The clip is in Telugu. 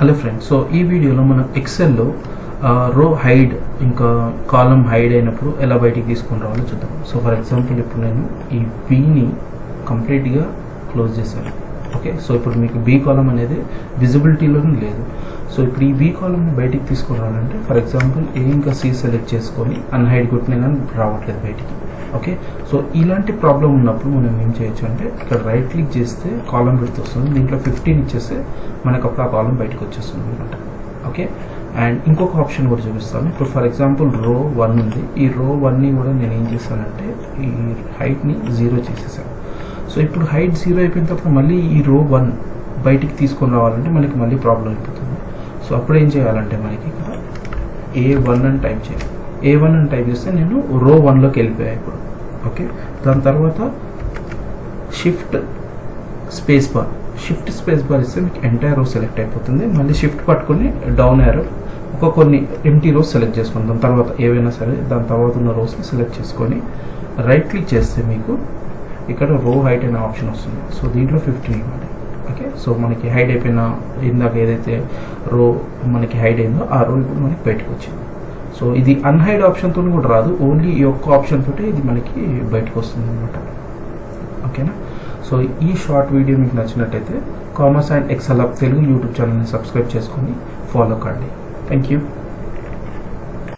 హలో ఫ్రెండ్స్, సో ఈ వీడియోలో మనం ఎక్సెల్లో రో హైడ్ ఇంకా కాలం హైడ్ అయినప్పుడు ఎలా బయటికి తీసుకొని రావాలో చూద్దాం. సో ఫర్ ఎగ్జాంపుల్ ఇప్పుడు నేను ఈ బీని కంప్లీట్గా క్లోజ్ చేశాను. ఓకే, సో ఇప్పుడు మీకు బీ కాలం అనేది విజిబిలిటీలోనే లేదు. సో ఇప్పుడు ఈ బీ కాలంని బయటికి తీసుకొని రావాలంటే ఫర్ ఎగ్జాంపుల్ ఏ ఇంకా సి సెలెక్ట్ చేసుకొని అన్హైడ్ కొట్టినా కానీ రావట్లేదు బయటికి. ఓకే, సో ఇలాంటి ప్రాబ్లం ఉన్నప్పుడు మనం ఏం చేయొచ్చు అంటే ఇక్కడ రైట్ క్లిక్ చేస్తే కాలం విడ్త్ వస్తుంది, దీంట్లో 15 ఇచ్చేస్తే మనకు అప్పుడు ఆ కాలం బయటకు వచ్చేస్తుంది అనమాట. ఓకే, అండ్ ఇంకొక ఆప్షన్ కూడా చూపిస్తాను. ఇప్పుడు ఫర్ ఎగ్జాంపుల్ రో 1 ఉంది. ఈ రో 1ని కూడా నేను ఏం చేశానంటే ఈ హైట్ని 0 చేసేసాను. సో ఇప్పుడు హైట్ 0 అయిపోయిన తర్వాత మళ్ళీ ఈ రో 1 బయటికి తీసుకొని రావాలంటే మనకి మళ్ళీ ప్రాబ్లం అయిపోతుంది. సో అప్పుడు ఏం చేయాలంటే మనకి ఇక్కడ A1 అని టైప్ చేయాలి. A1 అని టైప్ చేస్తే నేను రో 1లోకి వెళ్ళిపోయాను ఇప్పుడు. ఓకే, దాని తర్వాత షిఫ్ట్ స్పేస్ బార్ ఇస్తే మీకు ఎంటైర్ రో సెలెక్ట్ అయిపోతుంది. మళ్ళీ షిఫ్ట్ పట్టుకొని డౌన్ యారో కొన్ని ఎంటీ రోస్ సెలెక్ట్ చేసుకోండి. దాని తర్వాత ఏవైనా సరే దాని తర్వాత ఉన్న రోస్ని సెలెక్ట్ చేసుకొని రైట్ క్లిక్ చేస్తే మీకు ఇక్కడ రో హైట్ అనే ఆప్షన్ వస్తుంది. సో దీంట్లో 15 ఇవ్వండి. ఓకే, సో మనకి హైడ్ అయిపోయిన ఇందాక ఏదైతే రో మనకి హైడ్ అయిందో ఆ రో ఇప్పుడు మనకి బయటకు వచ్చింది. సో ఇది అన్హైడ్ ఆప్షన్తో కూడా రాదు, ఓన్లీ ఈ ఒక్క ఆప్షన్ తోటి ఇది మనకి బయటకు వస్తుంది అనమాట. ఓకేనా, సో ఈ షార్ట్ వీడియో మీకు నచ్చినట్టయితే commerce and Excel hub Telugu YouTube ఛానల్ని సబ్స్క్రైబ్ చేసుకొని ఫాలో కండి. Thank you.